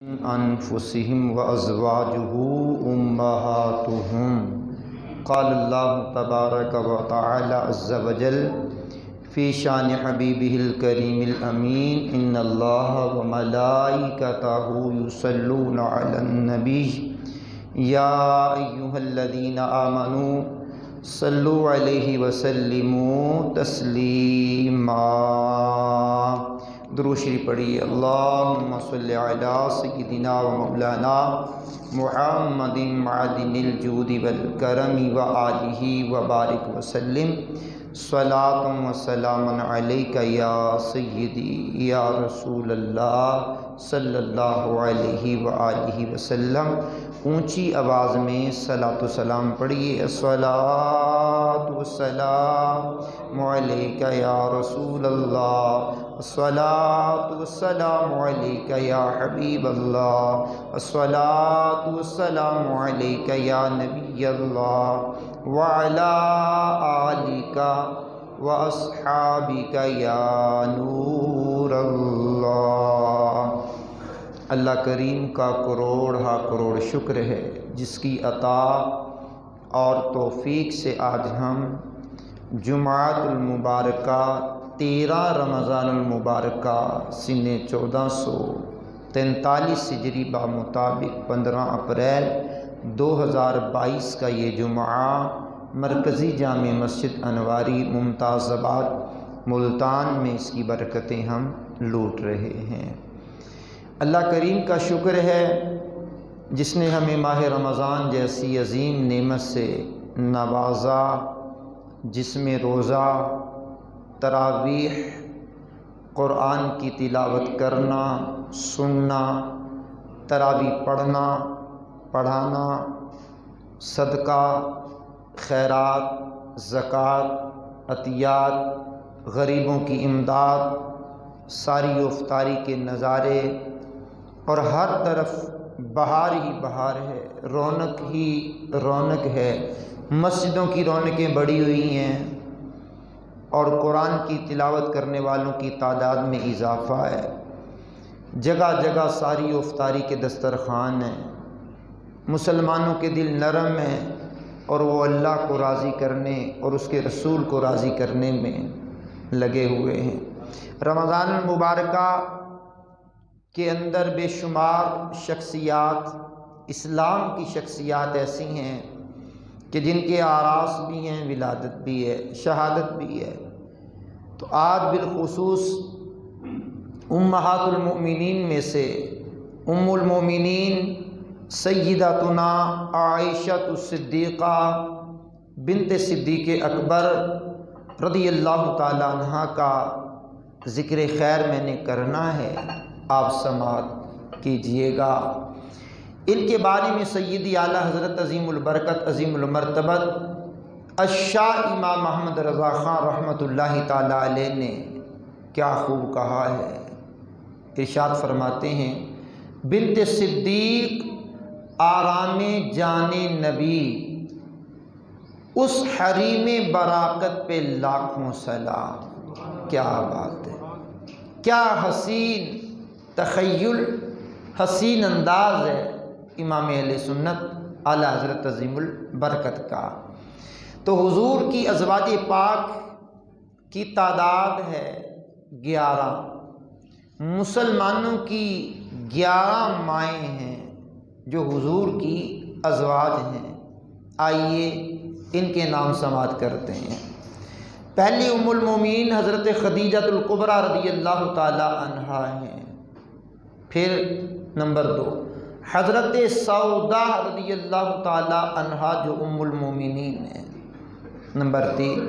انفسهم وازواجه امهاتهم قال الله تبارك وتعالى عز وجل في شان حبيبه الكريم الامين ان الله وملائكته يصلون على النبي يا ايها الذين امنوا صلوا عليه وسلموا تسليما۔ درود شریف پڑھیے۔ اللہم صلی علی سیدنا و مولانا محمد معدن الجود والکرم و آلہ وبارک وسلم صلاۃ و سلام علیک یا سیدی یا رسول اللہ صلی اللہ علیہ وآلہ وسلم۔ اونچی آواز میں صلاۃ و سلام پڑھیے۔ الصلاۃ والسلام علیک یا رسول اللہ، الصلاۃ والسلام علیک یا حبیب اللہ، الصلاۃ والسلام علیک یا نبی اللہ وعلی آلک واصحابک یا نور اللہ۔ اللہ کریم کا کروڑ ہا کروڑ شکر ہے جس کی عطا اور توفیق سے آج ہم جمعۃ المبارکہ 13 رمضان المبارکہ سن 1443 ہجری بمطابق 15 اپریل 2022 کا یہ جمعہ مرکزی جامع مسجد انواری ممتاز آباد ملتان میں اس کی برکتیں ہم لوٹ رہے ہیں۔ اللہ کریم کا شکر ہے جس نے ہمیں ماہ رمضان جیسی عظیم نعمت سے نوازا، جس میں روزہ، تراویح، قرآن کی تلاوت کرنا، سننا، تراویح پڑھنا، پڑھانا، صدقہ، خیرات، زکوٰۃ، عطیات، غریبوں کی امداد، ساری و افطاری کے نظارے، اور ہر طرف بہار ہی بہار ہے، رونق ہی رونق ہے۔ مسجدوں کی رونقیں بڑھی ہوئی ہیں اور قرآن کی تلاوت کرنے والوں کی تعداد میں اضافہ ہے۔ جگہ جگہ ساری و افطاری کے دسترخوان ہیں۔ مسلمانوں کے دل نرم ہیں اور وہ اللہ کو راضی کرنے اور اس کے رسول کو راضی کرنے میں لگے ہوئے ہیں۔ رمضان المبارکہ کے اندر بے شمار شخصیات، اسلام کی شخصیات ایسی ہیں کہ جن کے آراس بھی ہیں، ولادت بھی ہے، شہادت بھی ہے۔ تو آج بالخصوص امہات المؤمنین میں سے ام المؤمنین سیدتنا عائشہ الصدیقہ بنت صدیق اکبر رضی اللہ تعالی عنہ کا ذکر خیر میں نے کرنا ہے، آپ سماعت کیجئے گا۔ ان کے بارے میں سیدی اعلیٰ حضرت عظیم البرکت عظیم المرتبت الشاہ امام محمد رضا خان رحمۃ اللہ تعالی علیہ نے کیا خوب کہا ہے۔ ارشاد فرماتے ہیں، بنت صدیق آرام جان نبی، اس حریم براکت پہ لاکھوں سلام۔ کیا بات ہے، کیا حسین تخیل، حسین انداز ہے امام اہل سنت اعلیٰ حضرت عظیم البرکت کا۔ تو حضور کی ازواج پاک کی تعداد ہے 11، مسلمانوں کی 11 مائیں ہیں جو حضور کی ازواج ہیں۔ آئیے ان کے نام سماعت کرتے ہیں۔ پہلی ام المومنین حضرت خدیجہ الکبریٰ رضی اللہ تعالی عنہا ہیں۔ پھر نمبر 2 حضرت سودہ رضی اللہ تعالی عنہا جو ام المومنین ہیں۔ نمبر 3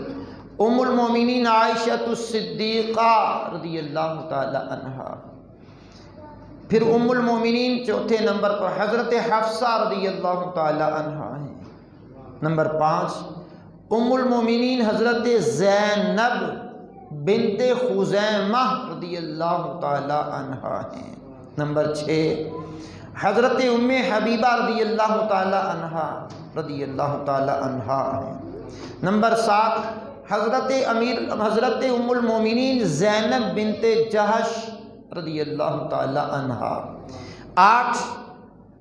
ام المومنین عائشہ الصدیقہ رضی اللہ تعالی عنہا۔ پھر ام المومنین چوتھے نمبر پر حضرت حفصہ رضی اللہ تعالی عنہا ہیں۔ نمبر 5 ام المومنین حضرت زینب بنت خزیمہ رضی اللہ تعالی عنہا ہیں۔ نمبر 6 حضرت ام حبیبہ رضی اللہ تعالی عنہا ہیں۔ نمبر 7 حضرت ام المومنین زینب بنت جہش رضی اللہ تعالی عنہا۔ 8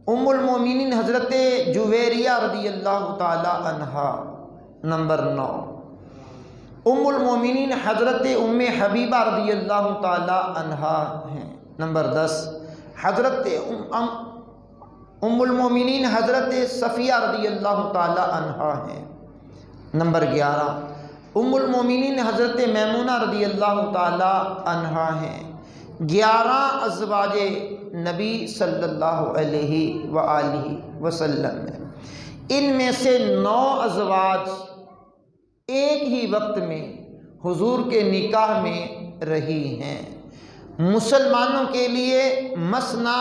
ام المومنین حضرت جویریہ رضی اللہ تعالی عنہا۔ نمبر 9 ام المومنین حضرت ام حبیبہ رضی اللہ تعالی عنہا ہیں۔ نمبر 10 حضرت ام المومنین حضرت صفیہ رضی اللہ تعالی عنہا ہیں۔ نمبر 11 ام المومنین حضرت میمونہ رضی اللہ تعالی عنہا ہیں۔ 11 ازواج نبی صلی اللہ علیہ وآلہ وسلم ہیں۔ ان میں سے 9 ازواج ایک ہی وقت میں حضور کے نکاح میں رہی ہیں۔ مسلمانوں کے لیے مثنا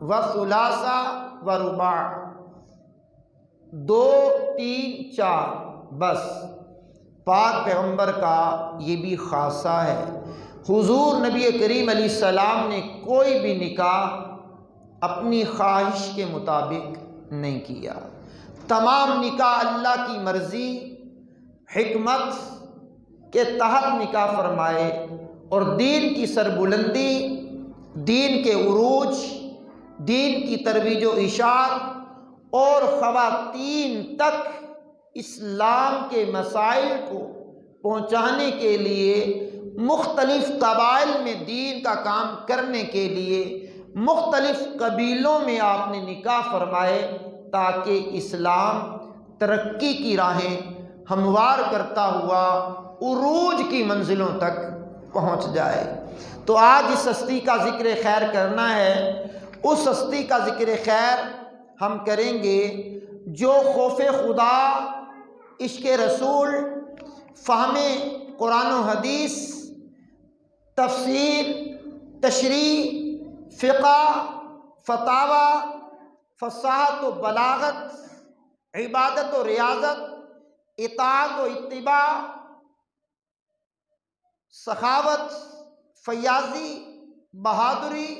و ثلاثہ و رباع، 2 3 4 بس۔ پاک پیغمبر کا یہ بھی خاصہ ہے، حضور نبی کریم علیہ السلام نے کوئی بھی نکاح اپنی خواہش کے مطابق نہیں کیا۔ تمام نکاح اللہ کی مرضی حکمت کے تحت نکاح فرمائے، اور دین کی سربلندی، دین کے عروج، دین کی ترویج و اشاعت اور خواتین تک اسلام کے مسائل کو پہنچانے کے لیے، مختلف قبائل میں دین کا کام کرنے کے لیے مختلف قبیلوں میں آپ نے نکاح فرمائے، تاکہ اسلام ترقی کی راہیں ہموار کرتا ہوا عروج کی منزلوں تک پہنچ جائے۔ تو آج اس ہستی کا ذکر خیر کرنا ہے۔ اس ہستی کا ذکر خیر ہم کریں گے جو خوف خدا، عشق رسول، فہم قرآن و حدیث، تفسیر، تشریح، فقہ، فتاوی، فصاحت و بلاغت، عبادت و ریاضت، اطاعت و اتباع، سخاوت، فیاضی، بہادری،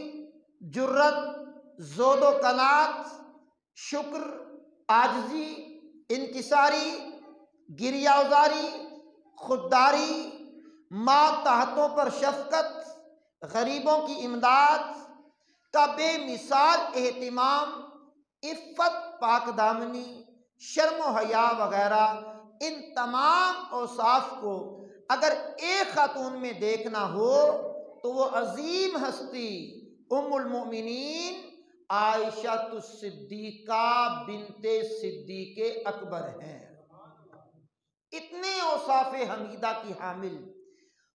جرت، زہد و قناعت، شکر، عاجزی، انکساری، گریہ ازاری، خودداری، ماتحتوں پر شفقت، غریبوں کی امداد کا بے مثال اہتمام، عفت، پاک دامنی، شرم و حیا وغیرہ، ان تمام اوصاف کو اگر ایک خاتون میں دیکھنا ہو تو وہ عظیم ہستی ام المؤمنین عائشہ الصدیقہ بنت صدیق اکبر ہیں۔ اتنے اوصاف حمیدہ کی حامل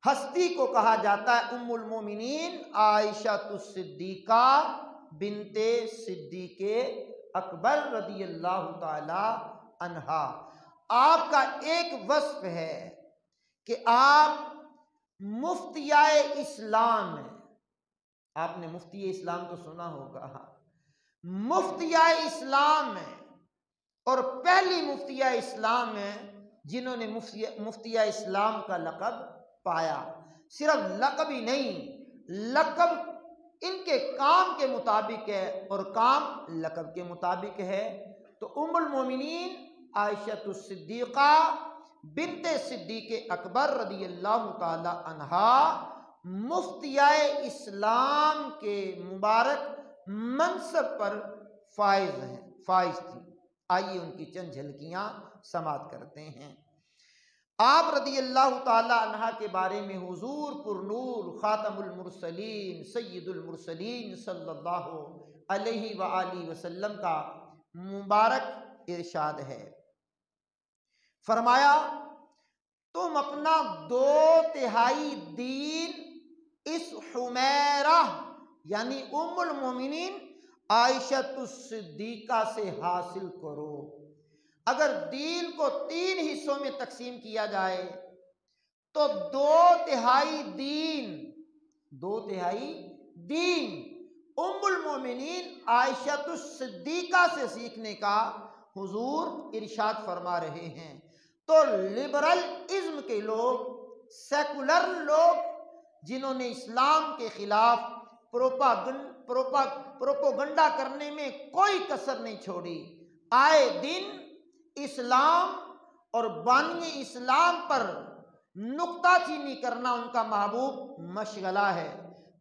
ہستی کو کہا جاتا ہے ام المؤمنین عائشہ الصدیقہ بنت صدیق اکبر رضی اللہ تعالی عنہا۔ آپ کا ایک وصف ہے کہ آپ مفتیہ اسلام ہیں۔ آپ نے مفتی اسلام تو سنا ہوگا، مفتیہ اسلام ہیں، اور پہلی مفتیہ اسلام ہیں جنہوں نے مفتیہ اسلام کا لقب پایا۔ صرف لقب ہی نہیں، لقب ان کے کام کے مطابق ہے اور کام لقب کے مطابق ہے۔ تو ام المومنین عائشہ الصدیقہ بنت صدیق اکبر رضی اللہ تعالی عنہا مفتیہ اسلام کے مبارک منصب پر فائز تھی۔ آئیے ان کی چند جھلکیاں سماعت کرتے ہیں۔ آپ رضی اللہ تعالی عنہ کے بارے میں حضور پر نور خاتم المرسلین سید المرسلین صلی اللہ علیہ وآلہ وسلم کا مبارک ارشاد ہے، فرمایا تم اپنا 2/3 دین اس حمیرہ یعنی ام المومنین عائشہ الصدیقہ سے حاصل کرو۔ اگر دین کو 3 حصوں میں تقسیم کیا جائے تو 2/3 دین ام المومنین عائشہ الصدیقہ سے سیکھنے کا حضور ارشاد فرما رہے ہیں۔ تو لبرل ازم کے لوگ، سیکولر لوگ، جنہوں نے اسلام کے خلاف پروپاگنڈا کرنے میں کوئی کسر نہیں چھوڑی، آئے دن اسلام اور بانی اسلام پر نکتہ چینی کرنا ان کا محبوب مشغلہ ہے۔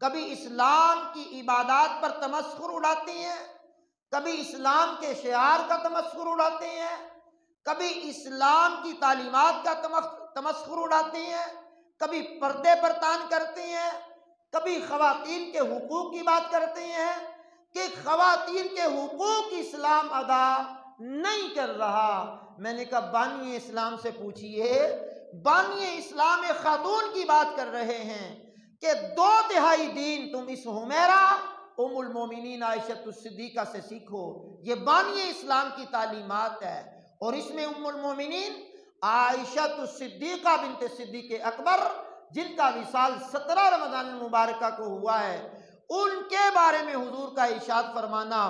کبھی اسلام کی عبادات پر تمسخر اڑاتے ہیں، کبھی اسلام کے شعار کا تمسخر اڑاتے ہیں، کبھی اسلام کی تعلیمات کا تمسخر اڑاتے ہیں، کبھی پردے پر تان کرتے ہیں، کبھی خواتین کے حقوق کی بات کرتے ہیں کہ خواتین کے حقوق اسلام ادا نہیں کر رہا۔ میں نے کہا بانی اسلام سے پوچھئے، بانی اسلام ایک خاتون کی بات کر رہے ہیں کہ 2/3 دین تم اس حمیرہ ام المومنین عائشہ الصدیقہ سے سیکھو۔ یہ بانی اسلام کی تعلیمات ہے، اور اس میں ام المومنین عائشہ الصدیقہ بنت صدیق اکبر، جن کا وصال 17 رمضان المبارکہ کو ہوا ہے، ان کے بارے میں حضور کا ارشاد فرمانا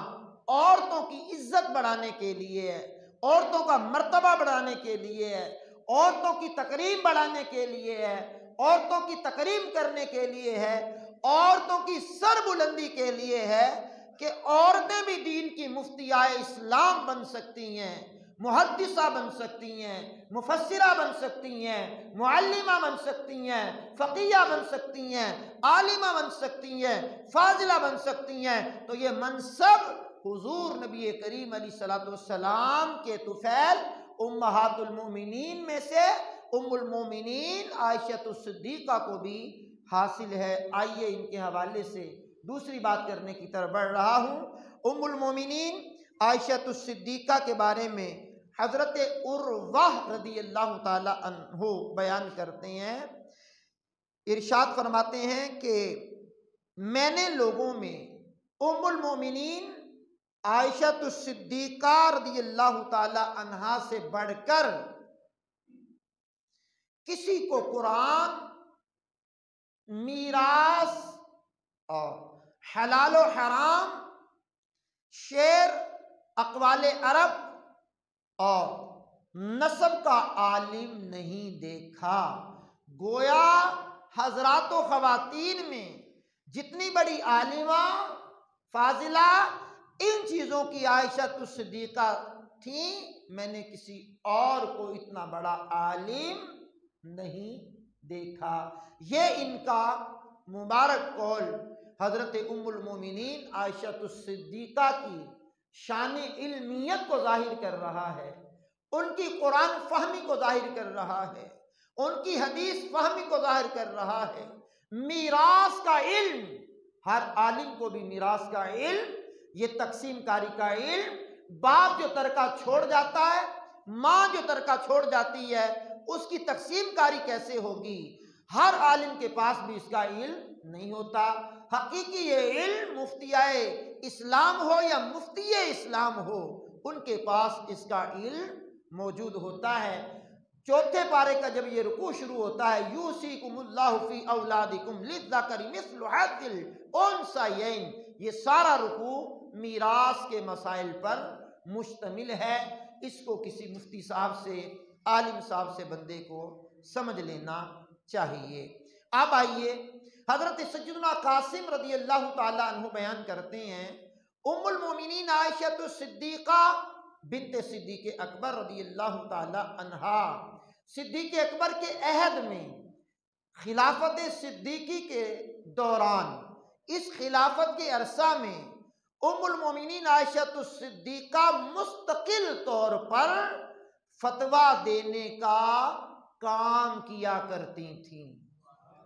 عورتوں کی عزت بڑھانے کے لیے ہے، عورتوں کا مرتبہ بڑھانے کے لیے ہے، عورتوں کی تکریم بڑھانے کے لیے ہے، عورتوں کی تکریم کرنے کے لیے ہے، عورتوں کی سر بلندی کے لیے ہے کہ عورتیں بھی دین کی مفتیاء اسلام بن سکتی ہیں، محدثہ بن سکتی ہیں، مفسرہ بن سکتی ہیں، معلمہ بن سکتی ہیں، فقیہ بن سکتی ہیں، عالمہ بن سکتی ہیں، فاضلہ بن سکتی ہیں۔ تو یہ منصب حضور نبی کریم علیہ السلام کے طفیل امہات المومنین میں سے ام المومنین عائشہ الصدیقہ کو بھی حاصل ہے۔ آئیے ان کے حوالے سے دوسری بات کرنے کی طرف بڑھ رہا ہوں۔ ام المومنین عائشہ الصدیقہ کے بارے میں حضرت عروہ رضی اللہ تعالی عنہ بیان کرتے ہیں، ارشاد فرماتے ہیں کہ میں نے لوگوں میں ام المومنین عائشہ الصدیقہ رضی اللہ تعالی عنہا سے بڑھ کر کسی کو قرآن، میراث اور حلال و حرام، شعر، اقوال عرب اور نسب کا عالم نہیں دیکھا۔ گویا حضرات و خواتین میں جتنی بڑی عالمہ، فاضلہ، ان چیزوں کی عائشہ الصدیقہ تھیں، میں نے کسی اور کو اتنا بڑا عالم نہیں دیکھا۔ یہ ان کا مبارک قول حضرت ام المومنین عائشہ الصدیقہ کی شان علمیت کو ظاہر کر رہا ہے، ان کی قرآن فہمی کو ظاہر کر رہا ہے، ان کی حدیث فہمی کو ظاہر کر رہا ہے۔ میراث کا علم، ہر عالم کو بھی میراث کا علم، یہ تقسیم کاری کا علم، باپ جو ترکہ چھوڑ جاتا ہے، ماں جو ترکہ چھوڑ جاتی ہے، اس کی تقسیم کاری کیسے ہوگی؟ ہر عالم کے پاس بھی اس کا علم نہیں ہوتا۔ حقیقی یہ علم مفتیاء اسلام ہو یا مفتی اسلام ہو، ان کے پاس اس کا علم موجود ہوتا ہے۔ چوتھے پارے کا جب یہ رکوع شروع ہوتا ہے، یوصیکم اللہ فی اولادکم للذکر مثل حظ الانثیین، یہ سارا رکوع میراث کے مسائل پر مشتمل ہے۔ اس کو کسی مفتی صاحب سے، عالم صاحب سے بندے کو سمجھ لینا چاہیے۔ اب آئیے حضرت سیدنا قاسم رضی اللہ تعالی عنہ بیان کرتے ہیں، ام المومنین عائشہ الصدیقہ بنت صدیق اکبر رضی اللہ تعالی عنہا، صدیق اکبر کے عہد میں، خلافت صدیقی کے دوران، اس خلافت کے عرصہ میں ام المومنین عائشہ الصدیقہ مستقل طور پر فتویٰ دینے کا کام کیا کرتی تھیں،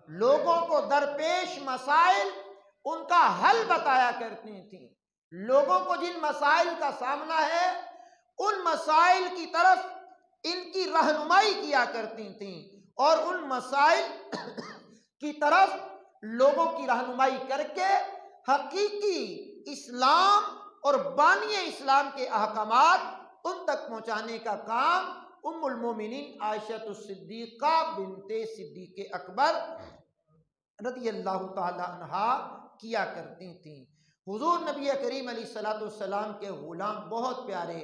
لوگوں کو درپیش مسائل ان کا حل بتایا کرتی تھیں، لوگوں کو جن مسائل کا سامنا ہے ان مسائل کی طرف ان کی رہنمائی کیا کرتی تھیں، اور ان مسائل کی طرف لوگوں کی رہنمائی کر کے حقیقی اسلام اور بانی اسلام کے احکامات ان تک پہنچانے کا کام ام المومنین عائشہ الصدیقہ بنت صدیق اکبر رضی اللہ تعالی عنہا کیا کرتی تھیں۔ حضور نبی کریم علیہ السلام کے غلام بہت پیارے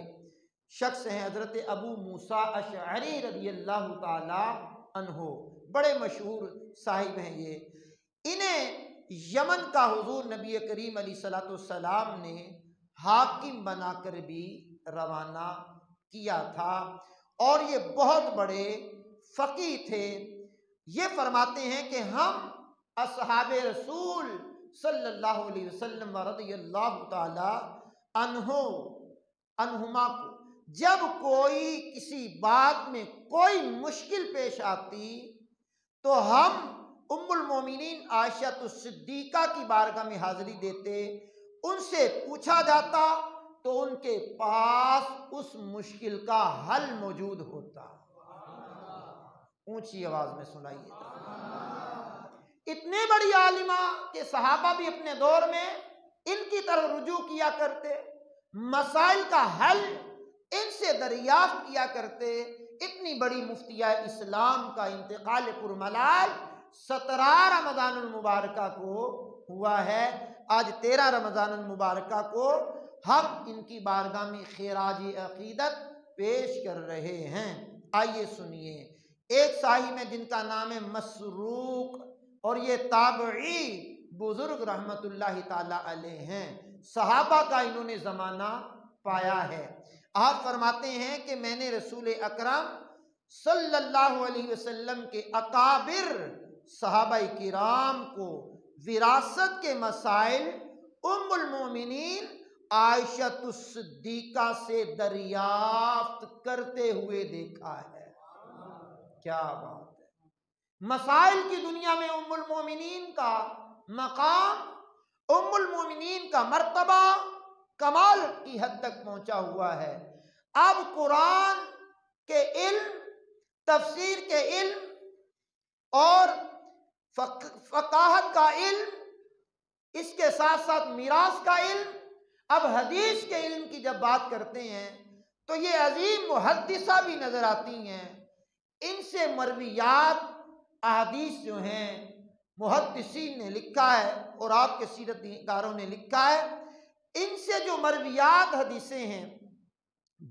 شخص ہیں، حضرت ابو موسیٰ اشعری رضی اللہ تعالی عنہ، بڑے مشہور صاحب ہیں یہ۔ انہیں یمن کا حضور نبی کریم علیہ السلام نے حاکم بنا کر بھی روانہ کیا تھا، اور یہ بہت بڑے فقیہ تھے۔ یہ فرماتے ہیں کہ ہم اصحاب رسول صلی اللہ علیہ وسلم و رضی اللہ تعالی عنہما کو جب کوئی کسی بات میں کوئی مشکل پیش آتی تو ہم ام المومنین عائشہ الصدیقہ کی بارگاہ میں حاضری دیتے، ان سے پوچھا جاتا تو ان کے پاس اس مشکل کا حل موجود ہوتا۔ اونچی آواز میں سنائیے۔ اتنے بڑی عالمہ کہ صحابہ بھی اپنے دور میں ان کی طرف رجوع کیا کرتے، مسائل کا حل ان سے دریافت کیا کرتے۔ اتنی بڑی مفتیہ اسلام کا انتقال پرملال 17 رمضان المبارکہ کو ہوا ہے۔ آج 13 رمضان المبارکہ کو ہم ان کی بارگاہ میں خراج عقیدت پیش کر رہے ہیں۔ آئیے سنیے، ایک صاحب ہے جن کا نام ہے مسروق، اور یہ تابعی بزرگ رحمت اللہ تعالی علیہ ہیں، صحابہ کا انہوں نے زمانہ پایا ہے۔ آپ فرماتے ہیں کہ میں نے رسول اکرم صلی اللہ علیہ وسلم کے اکابر صحابہ کرام کو وراثت کے مسائل ام المومنین عائشہ الصدیقہ سے دریافت کرتے ہوئے دیکھا ہے۔ کیا بات ہے! مسائل کی دنیا میں ام المومنین کا مقام، ام المومنین کا مرتبہ کمال کی حد تک پہنچا ہوا ہے۔ اب قرآن کے علم، تفسیر کے علم اور فقاہت کا علم، اس کے ساتھ ساتھ میراث کا علم، اب حدیث کے علم کی جب بات کرتے ہیں تو یہ عظیم محدثہ بھی نظر آتی ہیں۔ ان سے مرویات احادیث جو ہیں محدثین نے لکھا ہے اور آپ کے سیرت کاروں نے لکھا ہے، ان سے جو مرویات حدیثیں ہیں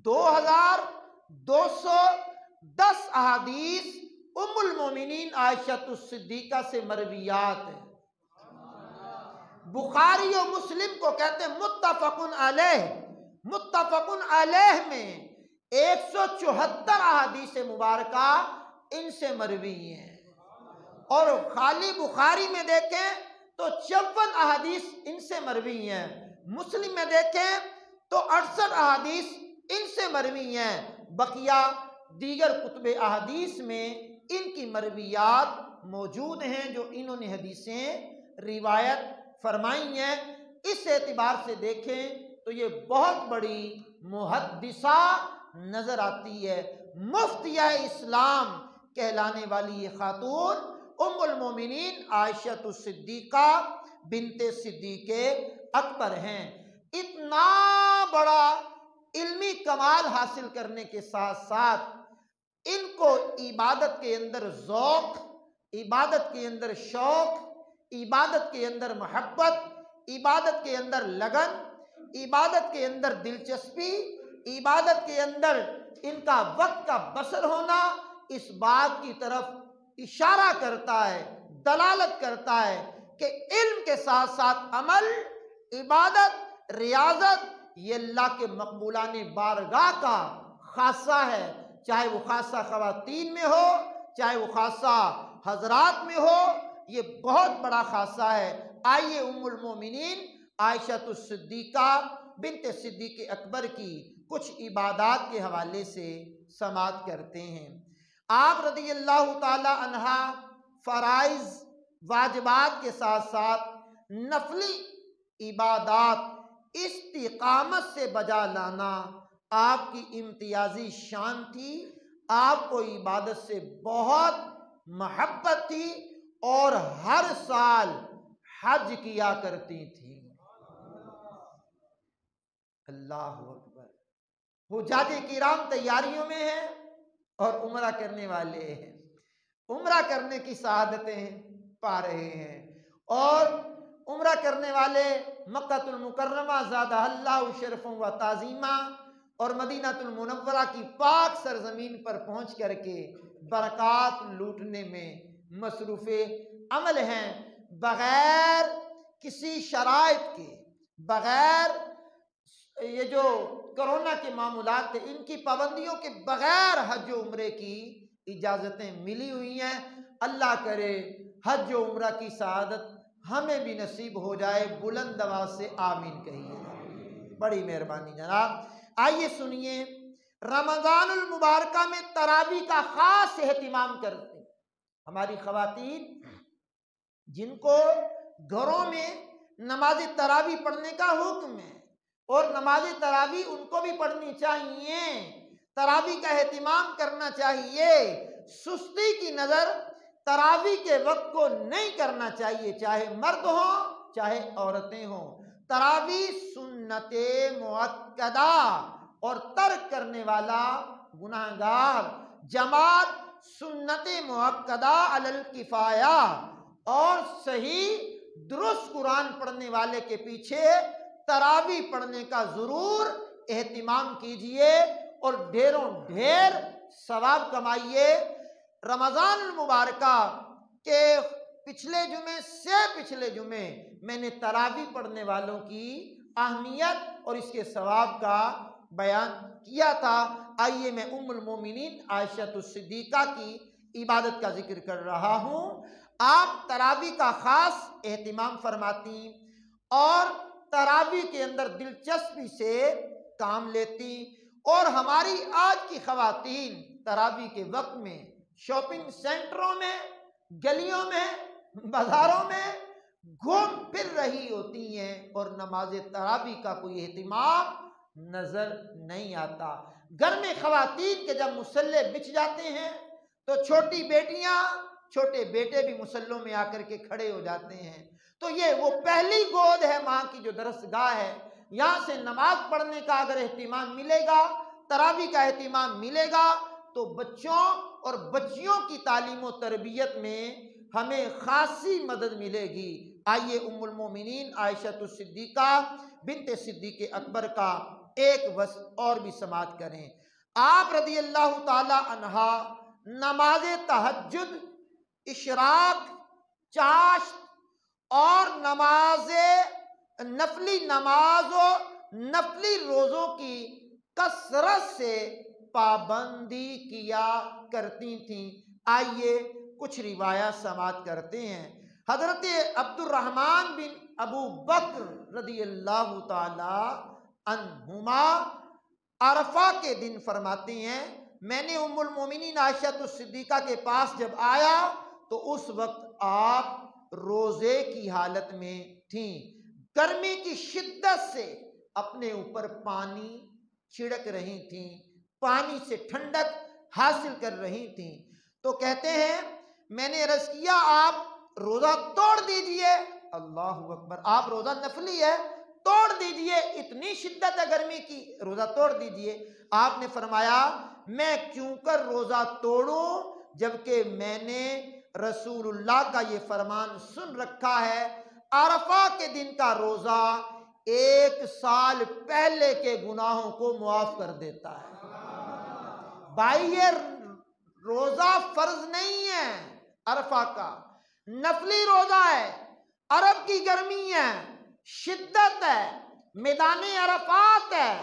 2210 احادیث ام المومنین عائشہ الصدیقہ سے مرویات ہیں۔ بخاری و مسلم کو کہتے ہیں متفقن علیہ، متفقن علیہ میں 174 احادیث مبارکہ ان سے مروی ہیں، اور خالی بخاری میں دیکھیں تو 54 احادیث ان سے مروی ہیں، مسلم میں دیکھیں تو 68 احادیث ان سے مروی ہیں، بقیہ دیگر کتب احادیث میں ان کی مرویات موجود ہیں جو انہوں نے حدیثیں روایت فرمائی ہیں۔ اس اعتبار سے دیکھیں تو یہ بہت بڑی محدثہ نظر آتی ہے۔ مفتیہ اسلام کہلانے والی یہ خاتون ام المومنین عائشہ الصدیقہ بنت صدیق اکبر ہیں۔ اتنا بڑا علمی کمال حاصل کرنے کے ساتھ ساتھ ان کو عبادت کے اندر ذوق، عبادت کے اندر شوق، عبادت کے اندر محبت، عبادت کے اندر لگن، عبادت کے اندر دلچسپی، عبادت کے اندر ان کا وقت کا بسر ہونا اس بات کی طرف اشارہ کرتا ہے، دلالت کرتا ہے کہ علم کے ساتھ ساتھ عمل، عبادت، ریاضت یہ اللہ کے مقبولان بارگاہ کا خاصہ ہے، چاہے وہ خاصہ خواتین میں ہو، چاہے وہ خاصہ حضرات میں ہو، یہ بہت بڑا خاصہ ہے۔ آئیے ام المومنین عائشہ الصدیقہ بنت صدیق اکبر کی کچھ عبادات کے حوالے سے سماعت کرتے ہیں۔ آپ رضی اللہ تعالی عنہ فرائض واجبات کے ساتھ ساتھ نفلی عبادات استقامت سے بجا لانا آپ کی امتیازی شان تھی۔ آپ کو عبادت سے بہت محبت تھی اور ہر سال حج کیا کرتی تھی۔ اللہ اکبر! حجاج کرام تیاریوں میں ہیں اور عمرہ کرنے والے ہیں، عمرہ کرنے کی سعادتیں پا رہے ہیں، اور عمرہ کرنے والے مکہ المکرمہ زادہ اللہ شرف و تعظیمہ اور مدینہ المنورہ کی پاک سرزمین پر پہنچ کر کے برکات لوٹنے میں مصروف عمل ہیں، بغیر کسی شرائط کے، بغیر یہ جو کرونا کے معاملات تھے ان کی پابندیوں کے بغیر حج و عمرے کی اجازتیں ملی ہوئی ہیں۔ اللہ کرے حج و عمرہ کی سعادت ہمیں بھی نصیب ہو جائے۔ بلند آواز سے آمین کہیے، بڑی مہربانی جناب۔ آئیے سنیے، رمضان المبارکہ میں تراویح کا خاص اہتمام کرتے ہیں ہماری خواتین، جن کو گھروں میں نماز تراویح پڑھنے کا حکم ہے، اور نماز تراویح ان کو بھی پڑھنی چاہیے، تراویح کا اہتمام کرنا چاہیے۔ سستی کی نظر تراویح کے وقت کو نہیں کرنا چاہیے، چاہے مرد ہوں چاہے عورتیں ہوں۔ تراویح سنت مؤکدہ اور ترک کرنے والا گناہگار، جماعت سنت مؤکدہ علی الکفایہ، اور صحیح درست قرآن پڑھنے والے کے پیچھے تراویح پڑھنے کا ضرور اہتمام کیجئے اور ڈھیروں ڈھیر ثواب کمائیے۔ رمضان المبارکہ کے پچھلے جمعے سے پچھلے جمعے میں نے تراویح پڑھنے والوں کی اہمیت اور اس کے ثواب کا بیان کیا تھا۔ آئیے میں ام المومنین عائشہ الصدیقہ کی عبادت کا ذکر کر رہا ہوں۔ آپ تراویح کا خاص اہتمام فرماتی اور تراویح کے اندر دلچسپی سے کام لیتی، اور ہماری آج کی خواتین تراویح کے وقت میں شاپنگ سینٹروں میں، گلیوں میں، بازاروں میں گھوم پھر رہی ہوتی ہیں، اور نماز تراویح کا کوئی اہتمام نظر نہیں آتا۔ گھر میں خواتین کے جب مصلے بچھ جاتے ہیں تو چھوٹی بیٹیاں، چھوٹے بیٹے بھی مصلوں میں آ کر کے کھڑے ہو جاتے ہیں، تو یہ وہ پہلی گود ہے ماں کی جو درسگاہ ہے۔ یہاں سے نماز پڑھنے کا اگر اہتمام ملے گا، تراویح کا اہتمام ملے گا، تو بچوں اور بچیوں کی تعلیم و تربیت میں ہمیں خاصی مدد ملے گی۔ آئیے ام المومنین عائشہ الصدیقہ بنت صدیق اکبر کا ایک وصف اور بھی سماعت کریں۔ آپ رضی اللہ تعالی عنہا نماز تہجد، اشراق، چاشت اور نفلی نماز و نفلی روزوں کی کثرت سے پابندی کیا کرتی تھیں۔ آئیے کچھ روایات سماعت کرتے ہیں۔ حضرت عبد الرحمن بن ابو بکر رضی اللہ تعالی عنہما عرفہ کے دن فرماتے ہیں، میں نے ام المومنین عائشہ الصدیقہ کے پاس جب آیا تو اس وقت آپ روزے کی حالت میں تھیں، گرمی کی شدت سے اپنے اوپر پانی چھڑک رہی تھیں، پانی سے ٹھنڈک حاصل کر رہی تھیں۔ تو کہتے ہیں میں نے عرض کیا آپ روزہ توڑ دیجئے۔ اللہ اکبر، آپ روزہ نفلی ہے، توڑ دیجئے، اتنی شدت ہے گرمی کی، روزہ توڑ دیجئے۔ آپ نے فرمایا میں کیوں کر روزہ توڑوں جبکہ میں نے رسول اللہ کا یہ فرمان سن رکھا ہے، عرفہ کے دن کا روزہ 1 سال پہلے کے گناہوں کو معاف کر دیتا ہے۔ بھائی یہ روزہ فرض نہیں ہے، عرفہ کا نفلی روزہ ہے، عرب کی گرمی ہے، شدت ہے، میدان عرفات ہے،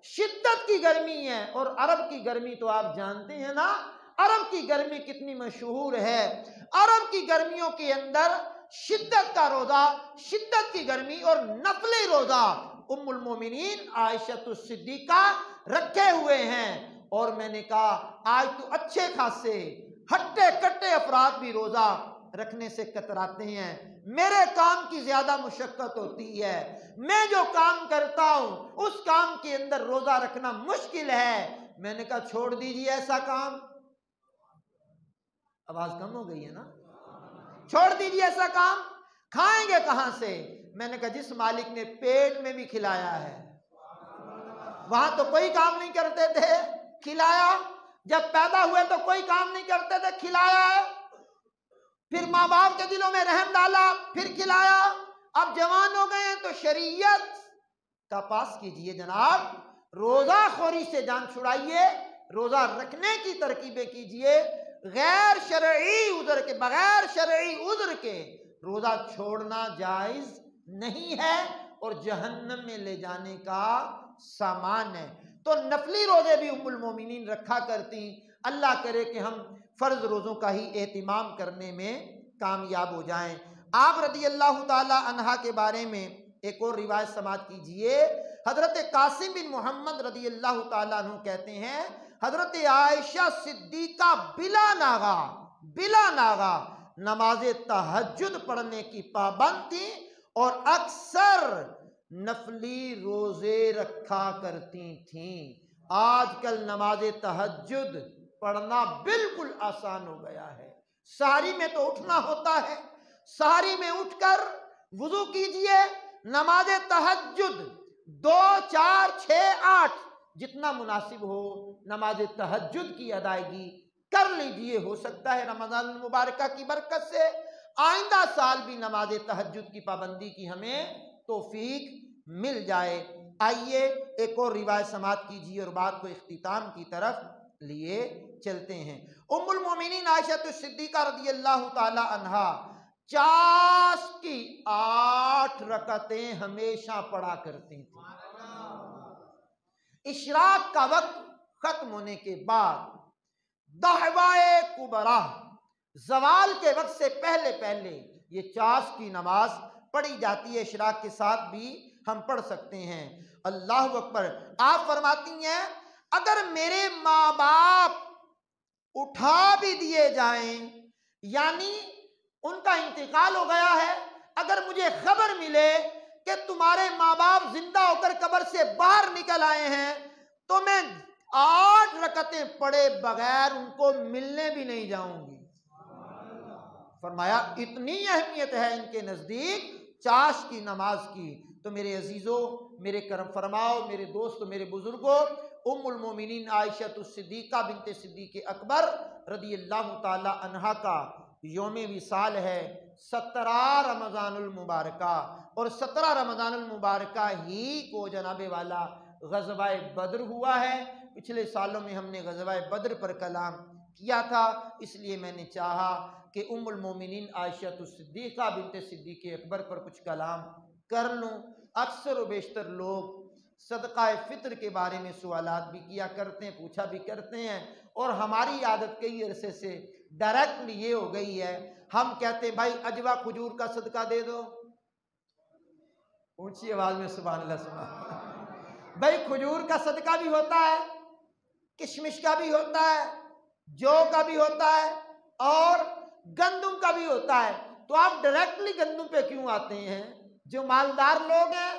شدت کی گرمی ہے، اور عرب کی گرمی تو آپ جانتے ہیں نا، عرب کی گرمی کتنی مشہور ہے۔ عرب کی گرمیوں کے اندر شدت کا روزہ، شدت کی گرمی اور نفلی روزہ ام المومنین عائشہ الصدیقہ رکھے ہوئے ہیں۔ اور میں نے کہا آج تو اچھے خاصے ہٹے کٹے افراد بھی روزہ رکھنے سے کتراتے ہیں، میرے کام کی زیادہ مشقت ہوتی ہے، میں جو کام کرتا ہوں اس کام کے اندر روزہ رکھنا مشکل ہے۔ میں نے کہا چھوڑ دیجیے ایسا کام، آواز کم ہو گئی ہے نا، چھوڑ دیجیے ایسا کام، کھائیں گے کہاں سے؟ میں نے کہا جس مالک نے پیٹ میں بھی کھلایا ہے، وہاں تو کوئی کام نہیں کرتے تھے، کھلایا، جب پیدا ہوئے تو کوئی کام نہیں کرتے تھے، کھلایا ہے، پھر ماں باپ کے دلوں میں رحم ڈالا، پھر کھلایا، اب جوان ہو گئے ہیں تو شریعت کا پاس کیجئے جناب، روزہ خوری سے جان چھڑائیے، روزہ رکھنے کی ترکیبیں کیجئے، غیر شرعی عذر کے، بغیر شرعی عذر کے روزہ چھوڑنا جائز نہیں ہے اور جہنم میں لے جانے کا سامان ہے۔ تو نفلی روزے بھی ام المومنین رکھا کرتی، اللہ کرے کہ ہم فرض روزوں کا ہی اہتمام کرنے میں کامیاب ہو جائیں۔ آپ رضی اللہ تعالی عنہ کے بارے میں ایک اور روایت سماعت کیجئے۔ حضرت قاسم بن محمد رضی اللہ تعالیٰ عنہ کہتے ہیں حضرت عائشہ صدیقہ بلا ناغا نماز تہجد پڑھنے کی پابند تھی اور اکثر نفلی روزے رکھا کرتی تھیں۔ آج کل نماز تہجد پڑھنا بالکل آسان ہو گیا ہے۔ سحری میں تو اٹھنا ہوتا ہے، سحری میں اٹھ کر وضو کیجئے، نماز تہجد 2 4 6 8 جتنا مناسب ہو نماز تہجد کی ادائیگی کر لیجئے۔ ہو سکتا ہے رمضان المبارکہ کی برکت سے آئندہ سال بھی نماز تہجد کی پابندی کی ہمیں توفیق مل جائے۔ آئیے ایک اور روایت سماعت کیجیے اور بات کو اختتام کی طرف لیے چلتے ہیں۔ ام المومنین عائشہ صدیقہ رضی اللہ تعالی عنہا چاش کی 8 رکعتیں ہمیشہ پڑھا کرتی تھیں۔ اشراق کا وقت ختم ہونے کے بعد دعوائے کبرا زوال کے وقت سے پہلے یہ چاش کی نماز پڑھی جاتی ہے۔ اشراق کے ساتھ بھی ہم پڑھ سکتے ہیں۔ اللہ اکبر۔ آپ فرماتی ہیں اگر میرے ماں باپ اٹھا بھی دیے جائیں، یعنی ان کا انتقال ہو گیا ہے، اگر مجھے خبر ملے کہ تمہارے ماں باپ زندہ ہو کر قبر سے باہر نکل آئے ہیں تو میں 8 رکعتیں پڑھے بغیر ان کو ملنے بھی نہیں جاؤں گی۔ فرمایا اتنی اہمیت ہے ان کے نزدیک چاش کی نماز کی۔ تو میرے عزیزوں، میرے کرم فرماؤ، میرے دوستو، میرے بزرگوں، ام المومنین عائشہ صدیقہ بنت صدیق اکبر رضی اللہ تعالی عنہا کا یوم وصال ہے 17 رمضان المبارکہ، اور 17 رمضان المبارکہ ہی کو جناب والا غزوہ بدر ہوا ہے۔ پچھلے سالوں میں ہم نے غزوہ بدر پر کلام کیا تھا، اس لیے میں نے چاہا کہ ام المومنین عائشہ صدیقہ بنت صدیق اکبر پر کچھ کلام کر لوں۔ اکثر و بیشتر لوگ صدقہ فطر کے بارے میں سوالات بھی کیا کرتے ہیں، پوچھا بھی کرتے ہیں، اور ہماری عادت کئی عرصے سے ڈائریکٹلی یہ ہو گئی ہے، ہم کہتے ہیں بھائی اجوا کھجور کا صدقہ دے دو۔ اونچی آواز میں سبحان اللہ سبحان۔ بھائی کھجور کا صدقہ بھی ہوتا ہے، کشمش کا بھی ہوتا ہے، جو کا بھی ہوتا ہے، اور گندم کا بھی ہوتا ہے، تو آپ ڈائریکٹلی گندم پہ کیوں آتے ہیں؟ جو مالدار لوگ ہیں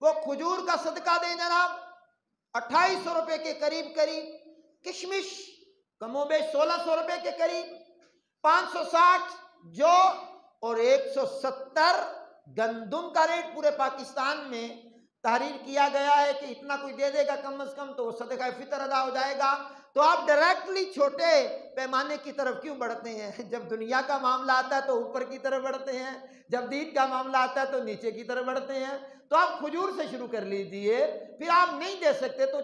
وہ کھجور کا صدقہ دیں جناب، 2800 روپے کے قریب، کشمش کم و بیش 1600 روپے کے قریب، 560 جو اور 170 گندم کا ریٹ پورے پاکستان میں تحریر کیا گیا ہے کہ اتنا کوئی دے دے گا کم از کم تو وہ صدقہ فطر ادا ہو جائے گا۔ تو آپ ڈائریکٹلی چھوٹے پیمانے کی طرف کیوں بڑھتے ہیں؟ جب دنیا کا معاملہ آتا ہے تو اوپر کی طرف بڑھتے ہیں، جب دین کا معاملہ آتا ہے تو نیچے کی طرف بڑھتے ہیں۔ تو آپ کھجور سے شروع کر لیجئے، پھر آپ نہیں دے سکتے تو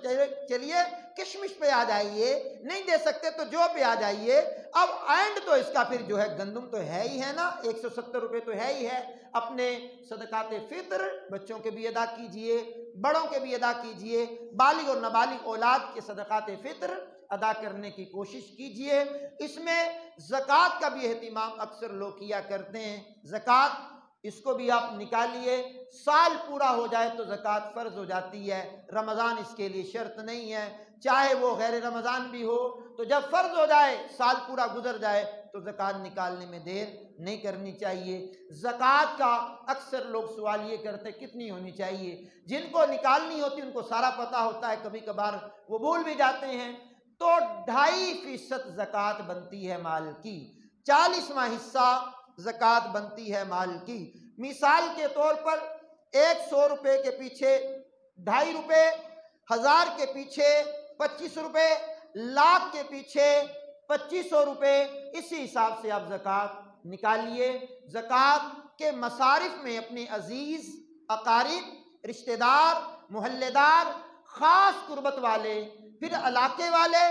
چلیے کشمش پہ آ جائیے، نہیں دے سکتے تو جو پہ آ جائیے۔ اب اینڈ تو اس کا پھر جو ہے گندم تو ہے ہی ہے نا، 170 روپے تو ہے ہی ہے۔ اپنے صدقات فطر بچوں کے بھی ادا کیجئے، بڑوں کے بھی ادا کیجئے، بالغ اور نابالغ اولاد کے صدقات فطر ادا کرنے کی کوشش کیجئے۔ اس میں زکوٰۃ کا بھی اہتمام اکثر لوگ کیا کرتے ہیں۔ زکوٰۃ اس کو بھی آپ نکالیے، سال پورا ہو جائے تو زکوٰۃ فرض ہو جاتی ہے، رمضان اس کے لیے شرط نہیں ہے، چاہے وہ غیر رمضان بھی ہو، تو جب فرض ہو جائے سال پورا گزر جائے تو زکوٰۃ نکالنے میں دیر نہیں کرنی چاہیے۔ زکوٰۃ کا اکثر لوگ سوال یہ کرتے کتنی ہونی چاہیے؟ جن کو نکالنی ہوتی ان کو سارا پتہ ہوتا ہے، کبھی کبھار وہ بھول بھی جاتے ہیں۔ تو 2.5% زکوٰۃ بنتی ہے مال کی، 40واں حصہ زکوٰۃ بنتی ہے مال کی۔ مثال کے طور پر 100 روپے کے پیچھے 2.5 روپے، 1000 کے پیچھے 25 روپے، لاکھ کے پیچھے 2500 روپے، اسی حساب سے آپ زکوٰۃ نکالیے۔ زکوٰۃ کے مصارف میں اپنے عزیز، اقارب، رشتہ دار، محلے دار، خاص قربت والے، پھر علاقے والے،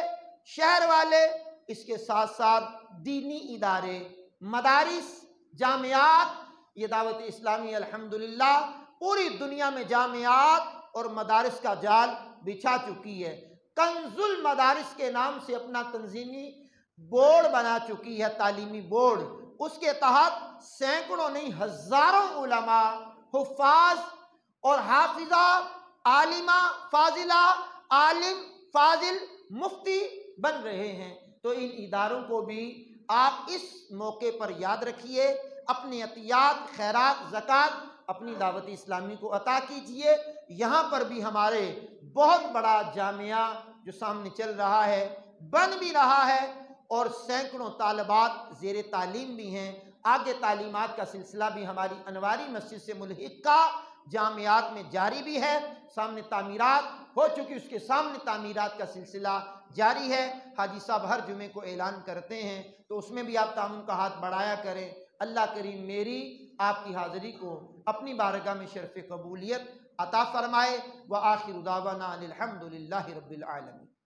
شہر والے، اس کے ساتھ ساتھ دینی ادارے، مدارس، جامعات، یہ دعوت اسلامی الحمدللہ پوری دنیا میں جامعات اور مدارس کا جال بچھا چکی ہے۔ کنز المدارس کے نام سے اپنا تنظیمی بورڈ بنا چکی ہے، تعلیمی بورڈ، اس کے تحت سینکڑوں نہیں ہزاروں علماء، حفاظ اور حافظہ، عالمہ فاضلہ، عالم فاضل، مفتی بن رہے ہیں۔ تو ان اداروں کو بھی آپ اس موقع پر یاد رکھیے، اپنے عطیات، خیرات، زکوٰۃ اپنی دعوت اسلامی کو عطا کیجئے۔ یہاں پر بھی ہمارے بہت بڑا جامعہ جو سامنے چل رہا ہے، بن بھی رہا ہے، اور سینکڑوں طالبات زیر تعلیم بھی ہیں۔ آگے تعلیمات کا سلسلہ بھی ہماری انواری مسجد سے ملحقہ جامعات میں جاری بھی ہے۔ سامنے تعمیرات ہو چکی، اس کے سامنے تعمیرات کا سلسلہ جاری ہے۔ حاجی صاحب ہر جمعے کو اعلان کرتے ہیں، تو اس میں بھی آپ تعاون کا ہاتھ بڑھایا کریں۔ اللہ کریم میری آپ کی حاضری کو اپنی بارگاہ میں شرف قبولیت عطا فرمائے۔ وآخر دعوانا الحمد للہ رب العالمین۔